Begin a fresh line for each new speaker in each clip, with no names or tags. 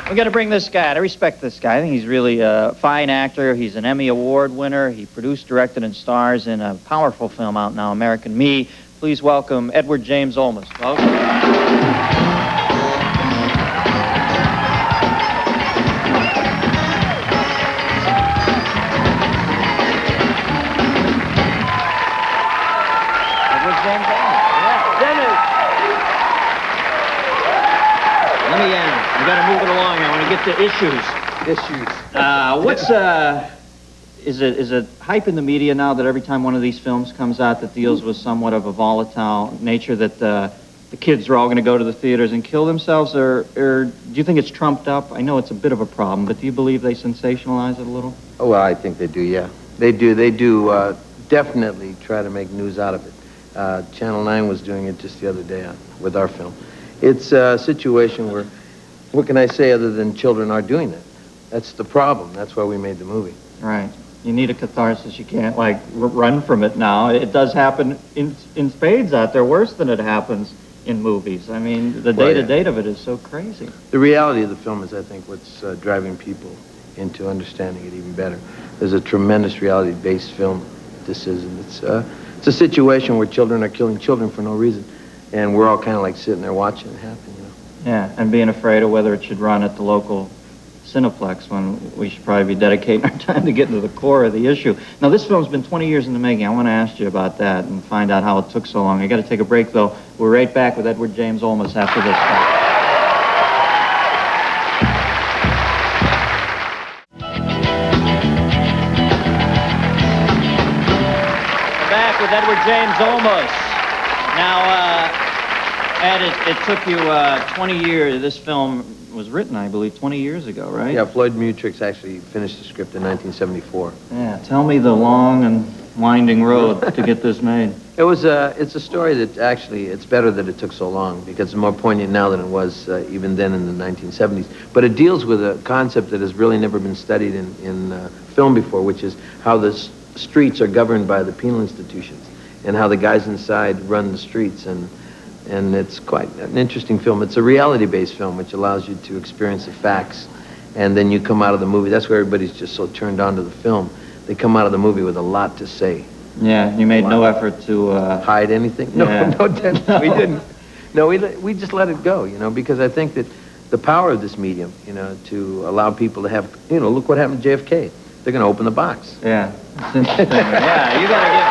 We got to bring this guy. I respect this guy. I think he's really a fine actor. He's an Emmy Award winner. He produced, directed, and stars in a powerful film out now, American Me. Please welcome Edward James Olmos. Welcome. We got to move it along. I want to get to issues. Is it hype in the media now that every time one of these films comes out that deals with somewhat of a volatile nature that the kids are all going to go to the theaters and kill themselves, or do you think it's trumped up? I know it's a bit of a problem, but do you believe they sensationalize it a little?
Oh, well, I think they do, yeah. They do definitely try to make news out of it. Channel 9 was doing it just the other day with our film. It's a situation where, what can I say other than children are doing it? That's the problem. That's why we made the movie.
Right. You need a catharsis. You can't, like, run from it now. It does happen in spades out there, worse than it happens in movies. I mean, the day-to-day of it is so crazy.
The reality of the film is, I think, what's driving people into understanding it even better. There's a tremendous reality-based film. This is, and it's a situation where children are killing children for no reason, and we're all kind of like sitting there watching it happen, you know.
Yeah, and being afraid of whether it should run at the local Cineplex when we should probably be dedicating our time to get into the core of the issue. Now, this film's been 20 years in the making. I want to ask you about that and find out how it took so long. I got to take a break, though. We're right back with Edward James Olmos after this. We're back with Edward James Olmos. Now, Ed, it took you 20 years. This film was written, I believe, 20 years ago, right?
Yeah, Floyd Mutrux actually finished the script in 1974.
Yeah, tell me the long and winding road to get this made.
It's a story that actually, it's better that it took so long because it's more poignant now than it was even then in the 1970s. But it deals with a concept that has really never been studied in film before, which is how the streets are governed by the penal institutions and how the guys inside run the streets. And it's quite an interesting film. It's a reality-based film, which allows you to experience the facts, and then you come out of the movie. That's where everybody's just so turned on to the film. They come out of the movie with a lot to say.
Yeah, you made no effort to...
hide anything? No,
yeah.
No, we didn't. No, we just let it go, you know, because I think that the power of this medium, you know, to allow people to have, you know, look what happened to JFK. They're going to open the box.
Yeah, it's interesting. Yeah, you got to get...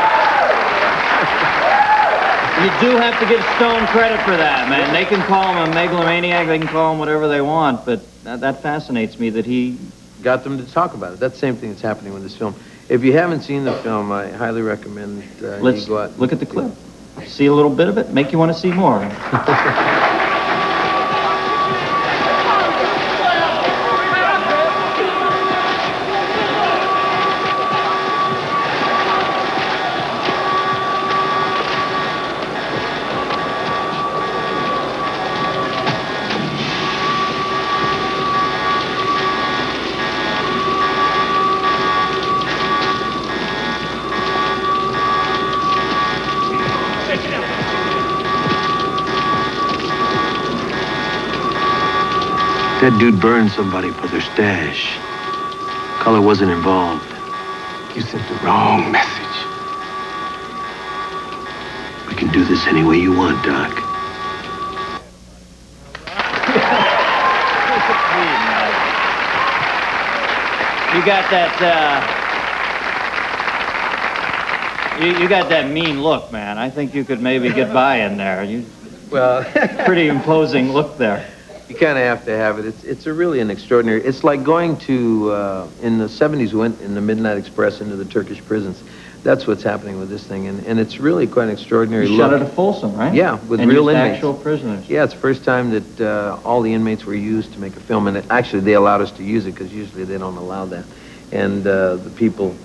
You do have to give Stone credit for that, man. They can call him a megalomaniac, they can call him whatever they want, but that fascinates me that he...
got them to talk about it. That's the same thing that's happening with this film. If you haven't seen the film, I highly recommend you go out.
Look at the clip. See a little bit of it, make you want to see more.
That dude burned somebody for their stash. Color wasn't involved. You sent the wrong message. We can do this any way you want, Doc.
You got that, you got that mean look, man. I think you could maybe get by in there.
Well,
pretty imposing look there.
You kind of have to have it. It's really an extraordinary... It's like going to, in the 70s, we went in the Midnight Express into the Turkish prisons. That's what's happening with this thing, and it's really quite an extraordinary look.
Shot at a Folsom, right?
Yeah, with real inmates.
Actual prisoners.
Yeah, it's the first time that all the inmates were used to make a film, and actually they allowed us to use it because usually they don't allow that. And the people,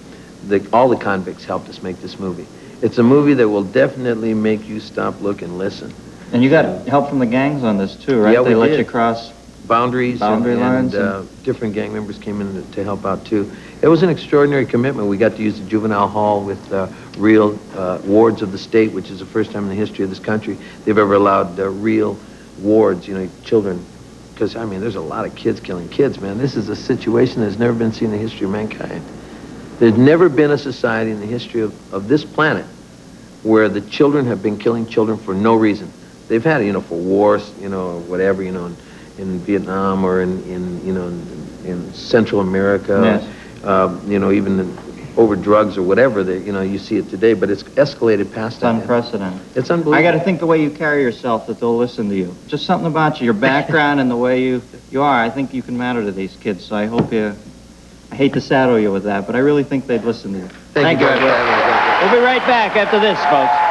all the convicts helped us make this movie. It's a movie that will definitely make you stop, look, and listen.
And you got help from the gangs on this too, right?
Yeah,
they let you cross
boundary
lines,
and different gang members came in to help out too. It was an extraordinary commitment. We got to use the juvenile hall with real wards of the state, which is the first time in the history of this country they've ever allowed real wards, you know, children because, I mean, there's a lot of kids killing kids, man. This is a situation that's never been seen in the history of mankind. There's never been a society in the history of this planet where the children have been killing children for no reason. They've had it, you know, for wars, you know, or whatever, you know, in Vietnam or in Central America,
Yes.
you know, even over drugs or whatever, you know, you see it today, but it's escalated past
It's
that.
unprecedented.
It's unbelievable.
I got to think the way you carry yourself that they'll listen to you. Just something about you, your background and the way you are. I think you can matter to these kids, so I hope you... I hate to saddle you with that, but I really think they'd listen to you.
Thank you.
We'll be right back after this, folks.